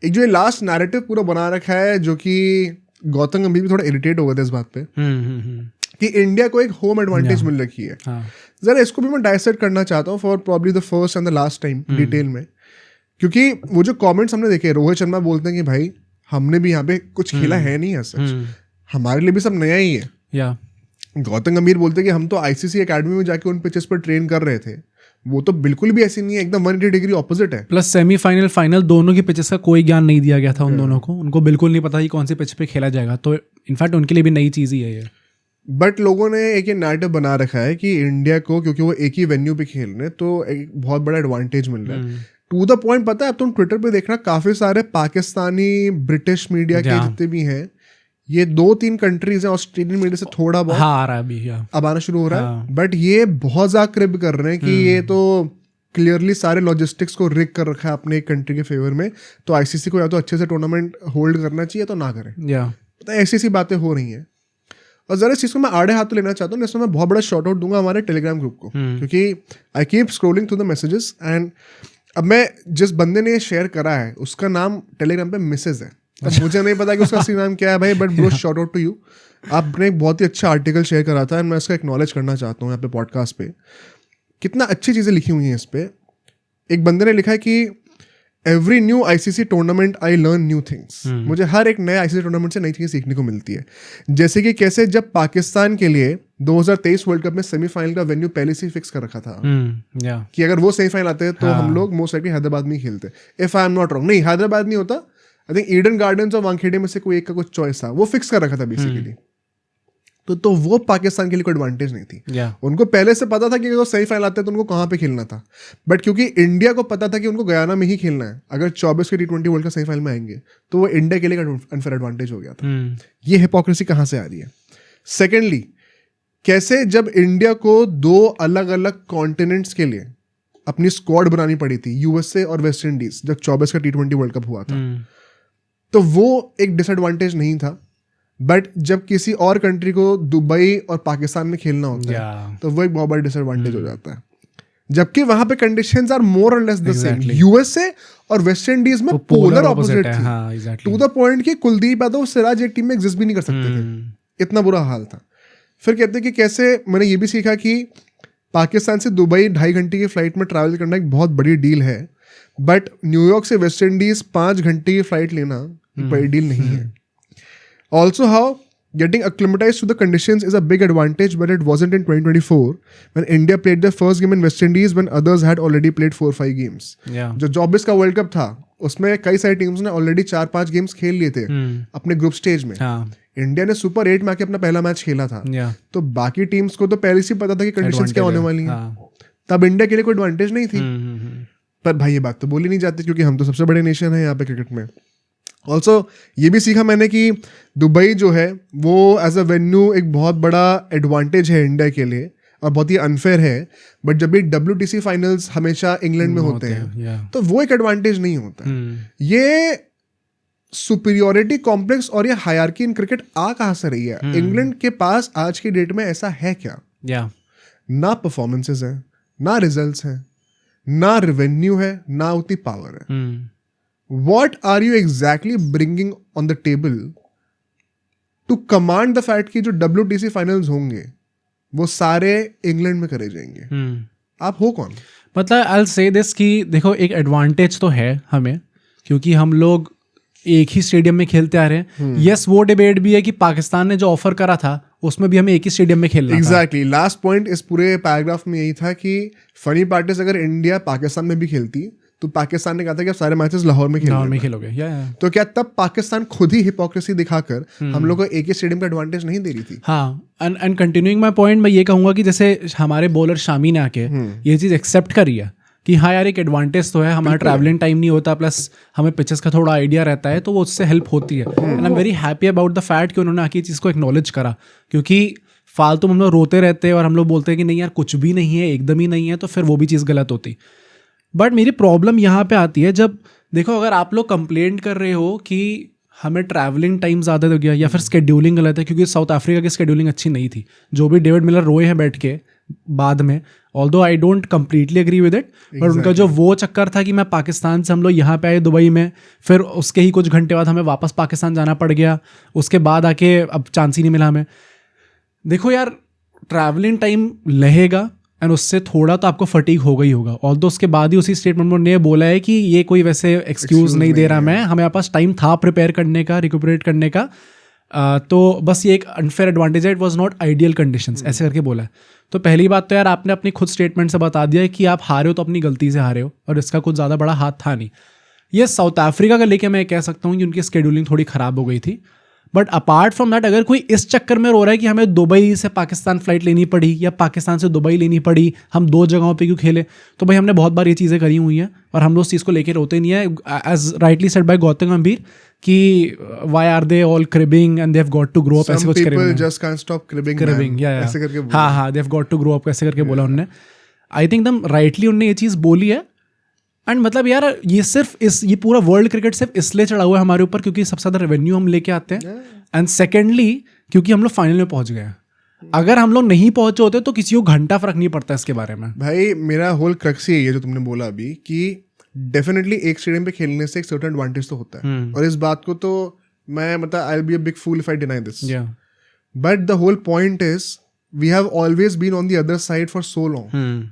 एक जो ये लास्ट नैरेटिव पूरा बना रखा है, जो कि गौतम गंभीर भी थोड़ा इरिटेट हो गए थे इस बात पे कि इंडिया को एक होम एडवांटेज मिल रखी है। जरा इसको भी मैं डाइसेक्ट करना चाहता हूँ for probably the first and the last time detail में, क्योंकि वो जो कमेंट्स हमने देखे, रोहित शर्मा बोलते हैं कि भाई हमने भी यहाँ पे कुछ खेला है नहीं है सच, हमारे लिए भी सब नया ही है। गौतम गंभीर बोलते हैं कि हम तो आईसीसी एकेडमी में जाके उन पिचेस पर ट्रेन कर रहे थे, वो तो बिल्कुल भी ऐसी नहीं है, एकदम 180 डिग्री ऑपोजिट है। प्लस सेमीफाइनल फाइनल दोनों की पिचेस का कोई ज्ञान नहीं दिया गया था उन दोनों को, उनको बिल्कुल नहीं पता कि कौन सी पिच पे खेला जाएगा, तो इनफैक्ट उनके लिए भी नई चीज़ ही है ये। बट लोगों ने एक ये नैरेटिव बना रखा है कि इंडिया को, क्योंकि वो एक ही वेन्यू पे खेल रहे हैं, तो एक बहुत बड़ा एडवांटेज मिल रहा है। टू द पॉइंट, पता है अब तुम ट्विटर पे देखना, काफी सारे पाकिस्तानी ब्रिटिश मीडिया के जितने भी हैं, ये 2-3 कंट्रीज हैं, ऑस्ट्रेलियन मीडिया से थोड़ा बहुत आ रहा है अभी, अब आना शुरू हो रहा है, बट ये बहुत ज्यादा क्रिब कर रहे हैं कि ये तो क्लियरली सारे लॉजिस्टिक्स को रिग कर रखा है अपने एक कंट्री के फेवर में, तो आईसीसी को या तो अच्छे से टूर्नामेंट होल्ड करना चाहिए तो ना करें। पता है ऐसी बातें हो रही हैं। और जरा इस चीज़ को मैं आड़े हाथ तो लेना चाहता हूँ, इसमें मैं बहुत बड़ा शॉर्ट आउट दूंगा हमारे टेलीग्राम ग्रुप को, क्योंकि I keep scrolling through the messages and अब मैं जिस बंदे ने शेयर करा है उसका नाम टेलीग्राम पे मिसेज है, अब मुझे नहीं पता कि उसका असली नाम क्या है भाई, but bro shout out to you. आपने एक बहुत ही अच्छा आर्टिकल शेयर करा था एंड मैं इसका एक्नॉलेज करना चाहता हूँ यहाँ पे पॉडकास्ट पे, कितना अच्छी चीज़ें लिखी हुई हैं इस पे। एक बंदे ने लिखा है कि every new ICC tournament I learn new things. मुझे हर एक नए आईसीसी टूर्नामेंट से नई चीज़ें सीखने को मिलती है, जैसे कि कैसे जब पाकिस्तान के लिए 2023 वर्ल्ड कप में सेमीफाइनल का वेन्यू पहले से ही फिक्स कर रखा था कि अगर वो सेमीफाइनल आते हैं तो हम लोग मोस्ट लाइकली हैदराबाद में ही खेलते, if I am not wrong. नहीं, हैदराबाद नहीं होता, आई थिंक ईडन गार्डन्स और वानखेड़े में से कोई एक का कुछ चॉइस था, वो फिक्स कर रखा था बेसिकली। तो वो पाकिस्तान के लिए कोई एडवांटेज नहीं थी। उनको पहले से पता था कि अगर सेमीफाइनल आते हैं तो उनको कहाँ पे खेलना था, बट क्योंकि इंडिया को पता था कि उनको गयाना में ही खेलना है, अगर 24 के T20 वर्ल्ड कप सेमीफाइनल में आएंगे तो वो इंडिया के लिए अनफेयर एडवांटेज हो गया था। ये हिपोक्रेसी कहाँ से आ रही है? सेकेंडली, कैसे जब इंडिया को 2 अलग अलग कॉन्टिनेंट्स के लिए अपनी स्क्वाड बनानी पड़ी थी, यूएसए और वेस्ट इंडीज, जब 24 का T20 वर्ल्ड कप हुआ था, तो वो एक डिसएडवांटेज नहीं था। बट जब किसी और कंट्री को दुबई और पाकिस्तान में खेलना होता है तो वो एक बहुत बड़ा डिसएडवांटेज हो जाता है, जबकि वहां पे कंडीशंस आर मोर और लेस द सेम। यूएसए और वेस्ट इंडीज में पोलर ऑपोजिट थी, टू द पॉइंट कि कुलदीप यादव सिराज एक टीम में एग्जिस्ट भी नहीं कर सकते थे, इतना बुरा हाल था। फिर कहते हैं कि कैसे मैंने ये भी सीखा कि पाकिस्तान से दुबई 2.5 घंटे की फ्लाइट में ट्रैवल करना एक बहुत बड़ी डील है, बट न्यूयॉर्क से वेस्ट इंडीज 5 घंटे की फ्लाइट लेना एक बड़ी डील नहीं है। Also, how getting acclimatized to the conditions is a big advantage, but it wasn't in 2024 when India played their first game in West Indies when others had already played 4-5 games. जो 24 का world cup था उसमें कई सारी teams ने already 4-5 games खेल लिए थे अपने ग्रुप स्टेज में। इंडिया ने सुपर 8 में आके अपना पहला मैच खेला था, तो बाकी टीम्स को तो पहले से पता था कि कंडीशंस क्या होने वाली हैं, तब इंडिया के लिए कोई एडवांटेज नहीं थी। पर भाई ये बात तो बोली नहीं जाती, क्योंकि हम तो सबसे बड़े नेशन है यहाँ पे क्रिकेट में। ऑल्सो ये भी सीखा मैंने कि दुबई जो है वो एज अ वेन्यू एक बहुत बड़ा एडवांटेज है इंडिया के लिए और बहुत ही अनफेयर है, बट जब भी WTC फाइनल्स हमेशा इंग्लैंड में होते हैं तो वो एक एडवांटेज नहीं होता। ये सुपीरियोरिटी कॉम्प्लेक्स और ये हायरार्की इन क्रिकेट आ कहाँ से रही है? इंग्लैंड के पास आज की डेट में ऐसा है क्या? ना परफॉर्मेंसेज है, ना रिजल्ट्स हैं, ना रेवेन्यू है, ना उतनी पावर है। What are you exactly bringing on the table to command the fact कि जो WTC फाइनल्स होंगे वो सारे इंग्लैंड में करे जाएंगे? आप हो कौन? मतलब I'll say this कि देखो एक एडवांटेज तो है हमें, क्योंकि हम लोग एक ही स्टेडियम में खेलते आ रहे हैं। यस, वो डिबेट भी है कि पाकिस्तान ने जो ऑफर करा था उसमें भी हमें एक ही स्टेडियम में खेलना था। एग्जैक्टली, लास्ट पॉइंट इस पूरे पैराग्राफ में यही था कि फनी पार्ट इज अगर इंडिया पाकिस्तान में भी खेलती तो पाकिस्तान ने कहा था कि आप सारे मैचेस लाहौर में खेलोगे। तो क्या तब पाकिस्तान खुद ही हिपोक्रेसी दिखाकर हम लोग को एक ही स्टेडियम का एडवांटेज नहीं दे रही थी? हाँ, एंड कंटिन्यूइंग माय पॉइंट, मैं ये कहूंगा कि जैसे हमारे बॉलर शामी ने आके ये चीज़ एक्सेप्ट करी है कि हाँ यार एक एडवांटेज तो है, हमारा ट्रैवलिंग टाइम नहीं होता, प्लस हमें पिचेस का थोड़ा आइडिया रहता है, तो वो उससे हेल्प होती है। And I am very happy about the fact कि उन्होंने आके चीज़ को एक्नॉलेज करा, क्योंकि फालतू हम लोग रोते रहते हैं और हम लोग बोलते हैं कि नहीं यार कुछ भी नहीं है, एकदम ही नहीं है, तो फिर वो भी चीज़ गलत होती। बट मेरी प्रॉब्लम यहाँ पे आती है जब देखो अगर आप लोग कंप्लेंट कर रहे हो कि हमें ट्रैवलिंग टाइम ज़्यादा हो गया या फिर स्केड्यूलिंग गलत है, क्योंकि साउथ अफ्रीका की स्केड्यूलिंग अच्छी नहीं थी। जो भी डेविड मिलर रोए हैं बैठ के, बाद में, although I don't completely agree with it, but उनका जो वो चक्कर था कि मैं पाकिस्तान से हम लोग यहाँ पे आए दुबई में, फिर उसके ही कुछ घंटे बाद हमें वापस पाकिस्तान जाना पड़ गया, उसके बाद आके अब चांस ही नहीं मिला हमें। देखो यार, ट्रैवलिंग टाइम लगेगा एंड उससे थोड़ा तो आपको फटीग होगा ही होगा, ऑल्दो उसके बाद ही उसी स्टेटमेंट में उन्होंने बोला है कि ये कोई वैसे एक्सक्यूज नहीं दे रहा मैं, हमारे पास टाइम था प्रिपेयर करने का, रिकूपरेट करने का, तो बस ये एक अनफेयर एडवांटेज है, it was not ideal conditions, ऐसे करके बोला है। तो पहली बात तो यार आपने अपनी खुद स्टेटमेंट से बता दिया है कि आप हारे हो तो अपनी गलती से हारे हो, और इसका कुछ ज़्यादा बड़ा हाथ था नहीं। ये साउथ अफ्रीका का लेके मैं कह सकता हूँ कि उनकी शेड्यूलिंग थोड़ी ख़राब हो गई थी, बट अपार्ट फ्रॉम दैट अगर कोई इस चक्कर में रो रहा है कि हमें दुबई से पाकिस्तान फ्लाइट लेनी पड़ी या पाकिस्तान से दुबई लेनी पड़ी, हम 2 जगहों पे क्यों खेले, तो भाई हमने बहुत बार ये चीज़ें करी हुई हैं और हम लोग उस चीज़ को लेकर रोते नहीं है। As rightly said by Gautam Gambhir कि why are they all cribbing and they have got to grow up, ऐसे कुछ people just can't stop cribbing या ऐसे करके बोला। हाँ they have got to grow up ऐसे करके बोला उन्होंने। आई थिंक दम राइटली उन्होंने ये चीज़ बोली है। एंड मतलब यार ये सिर्फ ये पूरा वर्ल्ड क्रिकेट सिर्फ इसलिए चढ़ा हुआ है हमारे ऊपर क्योंकि सबसे ज़्यादा रेवेन्यू हम लेके आते हैं, एंड सेकेंडली क्योंकि हम लोग फाइनल में पहुंच गए हैं। अगर हम लोग नहीं पहुंचे होते तो किसी को घंटा फर्क नहीं पड़ता इसके बारे में। भाई मेरा होल क्रक्स यही है जो तुमने बोला अभी, कि डेफिनेटली एक स्टेडियम पे खेलने से एक सर्टेन एडवांटेज तो होता है, और इस बात को तो मैं मतलब I will be a big fool if I deny this, but the whole point is we have always been on the other side for so long.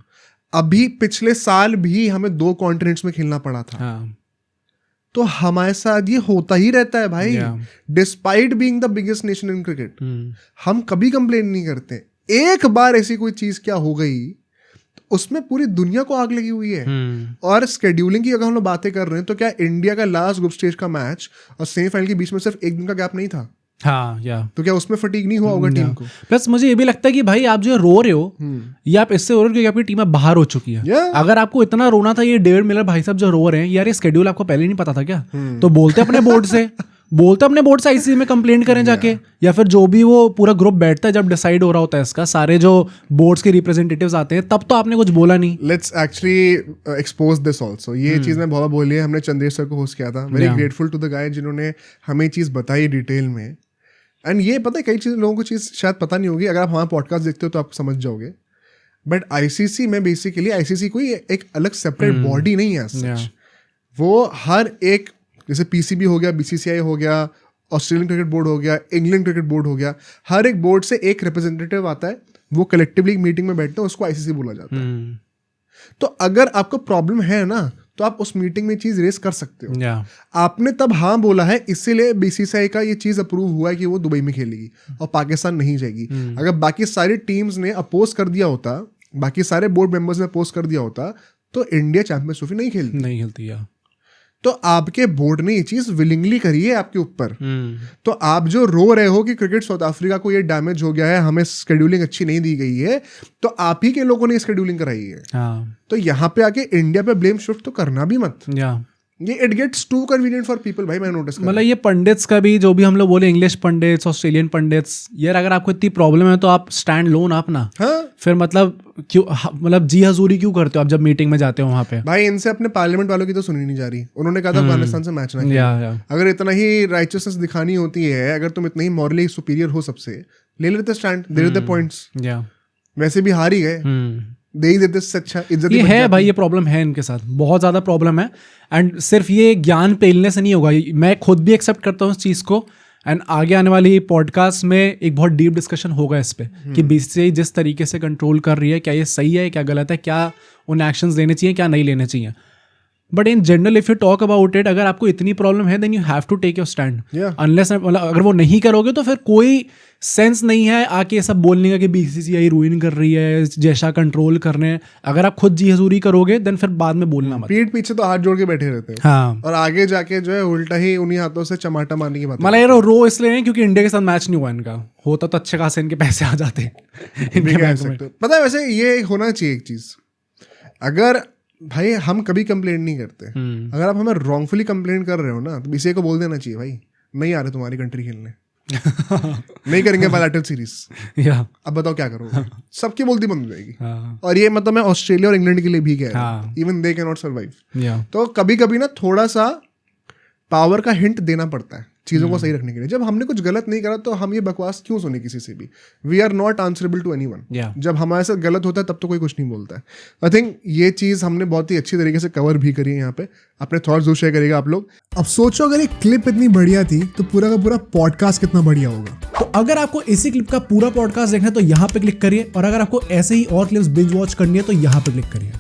अभी पिछले साल भी हमें 2 कॉन्टिनेंट्स में खेलना पड़ा था, तो हमारे साथ ये होता ही रहता है भाई। Despite being the biggest nation in cricket, हम कभी कंप्लेन नहीं करते। एक बार ऐसी कोई चीज क्या हो गई तो उसमें पूरी दुनिया को आग लगी हुई है। और स्केड्यूलिंग की अगर हम लोग बातें कर रहे हैं तो क्या इंडिया का लास्ट ग्रुप स्टेज का मैच और सेमीफाइनल के बीच में सिर्फ 1 दिन का गैप नहीं था? हाँ या तो क्या उसमें फटीग नहीं हुआ होगा टीम को? प्लस मुझे ये भी लगता है कि भाई आप जो रो रहे हो ये आप इससे रो रहे हो क्योंकि आपकी टीम अब बाहर हो चुकी है। अगर आपको इतना रोना था, ये डेविड मिलर भाई साहब जो रो रहे हैं, यार ये स्केड्यूल आपको पहले नहीं पता था क्या? तो बोलते अपने बोर्ड से आईसीसी में कंप्लेंट करें जाके, या फिर जो भी वो पूरा ग्रुप बैठता है जब डिसाइड हो रहा होता है इसका, सारे जो बोर्ड्स के रिप्रेजेंटेटिव्स आते हैं, तब तो आपने कुछ बोला नहीं। Let's actually expose this also. ये चीज मैं बहुत बोली है, हमने चंदेश सर को होस्ट किया था। Very grateful to the guy जिन्होंने हमें चीज बताई डिटेल में। एंड ये पता है कई चीज़ लोगों को चीज़ शायद पता नहीं होगी, अगर आप हमारा पॉडकास्ट देखते हो तो आप समझ जाओगे। बट आईसीसी में बेसिकली आईसीसी कोई एक अलग सेपरेट बॉडी नहीं है सच। वो हर एक, जैसे पीसीबी हो गया, बीसीसीआई हो गया, ऑस्ट्रेलियन क्रिकेट बोर्ड हो गया, इंग्लैंड क्रिकेट बोर्ड हो गया, हर एक बोर्ड से एक रिप्रेजेंटेटिव आता है, वो कलेक्टिवली एक मीटिंग में बैठते हैं, उसको आईसीसी बोला जाता है। तो अगर आपको प्रॉब्लम है ना तो आप उस मीटिंग में चीज रेस कर सकते हो। आपने तब हाँ बोला है, इसीलिए बीसीसीआई का ये चीज अप्रूव हुआ है कि वो दुबई में खेलेगी और पाकिस्तान नहीं जाएगी। अगर बाकी सारी टीम्स ने अपोज कर दिया होता, बाकी सारे बोर्ड मेंबर्स ने अपोज कर दिया होता, तो इंडिया चैंपियंस ट्रॉफी नहीं खेलती। तो आपके बोर्ड ने ये चीज विलिंगली करी है आपके ऊपर। तो आप जो रो रहे हो कि क्रिकेट साउथ अफ्रीका को ये डैमेज हो गया है, हमें स्केड्यूलिंग अच्छी नहीं दी गई है, तो आप ही के लोगों ने स्केड्यूलिंग कराई है। तो यहाँ पे आके इंडिया पे ब्लेम शिफ्ट तो करना भी मत। ये it gets too convenient for people भाई, मैं नोटिस मतलब ये पंडित्स का भी, जो भी हम लोग बोले, इंग्लिश पंडित्स, ऑस्ट्रेलियन पंडित्स, यार अगर आपको इतनी प्रॉब्लम है तो आप स्टैंड लो ना अपना। फिर मतलब क्यों, मतलब जी हजूरी क्यों करते हो आप जब मीटिंग में जाते हो वहाँ पे? भाई इनसे अपने पार्लियामेंट वालों की तो सुनी नहीं जा रही। उन्होंने कहा था अफगानिस्तान से मैच ना खेलो। अगर इतना ही राइचसनेस दिखानी होती है, अगर तुम इतने ही मॉरली सुपीरियर हो सबसे, ले लेते स्टैंड, दे देते पॉइंट्स। वैसे भी हार ही गए, दे ही देते से अच्छा इज्जत ये है भाई। ये प्रॉब्लम है इनके साथ, बहुत ज़्यादा प्रॉब्लम है। एंड सिर्फ ये ज्ञान पेलने से नहीं होगा, मैं खुद भी एक्सेप्ट करता हूँ इस चीज़ को। एंड आगे आने वाली पॉडकास्ट में एक बहुत डीप डिस्कशन होगा इस पे कि बीसीसीआई जिस तरीके से कंट्रोल कर रही है, क्या ये सही है, क्या गलत है, क्या उन एक्शंस लेने चाहिए, क्या नहीं लेने चाहिए। But in general if you talk about it, अगर आपको इतनी प्रॉब्लम है then you have to take your stand. Unless मतलब अगर वो नहीं करोगे तो फिर कोई सेंस नहीं है आके ये सब बोलने का कि बीसीसीआई रूइन कर रही है, जैसा कंट्रोल कर रहे हैं। अगर आप खुद जी हजूरी करोगे देन फिर बाद में बोलना मत। पीठ पीछे तो हाथ जोड़ के बैठे रहते हैं। हाँ, और आगे जाके जो है उल्टा ही उन्हीं हाथों से चमाटा मारने की बात। मतलब यार रो इसलिए नहीं क्योंकि इंडिया के साथ मैच नहीं हुआ इनका, होता तो अच्छे खासे इनके पैसे आ जाते। पता है वैसे ये होना चाहिए एक चीज, अगर भाई हम कभी कंप्लेंट नहीं करते, अगर आप हमें रॉन्गफुली कंप्लेंट कर रहे हो ना तो बीसीसीआई को बोल देना चाहिए भाई नहीं आ रहे तुम्हारी कंट्री खेलने। नहीं करेंगे बायलैटरल सीरीज। अब बताओ क्या करोगे? सबकी बोलती बंद हो जाएगी। और ये मतलब मैं ऑस्ट्रेलिया और इंग्लैंड के लिए भी कह रहा हूं, even they can not survive. तो कभी कभी ना थोड़ा सा पावर का हिंट देना पड़ता है चीज़ों को सही रखने के लिए। जब हमने कुछ गलत नहीं करा तो हम ये बकवास क्यों सुने किसी से भी? We are not answerable to anyone. जब हमारे साथ गलत होता है तब तो कोई कुछ नहीं बोलता है। आई थिंक ये चीज़ हमने बहुत ही अच्छी तरीके से कवर भी करी है यहाँ पे। अपने थॉट्स जरूर शेयर करिएगा आप लोग। अब सोचो अगर ये क्लिप इतनी बढ़िया थी तो पूरा का पूरा पॉडकास्ट कितना बढ़िया होगा। तो अगर आपको इसी क्लिप का पूरा पॉडकास्ट देखना है तो यहाँ पे क्लिक करिए, और अगर आपको ऐसे ही और क्लिप्स बिंज वॉच करनी है तो यहाँ पे क्लिक करिए।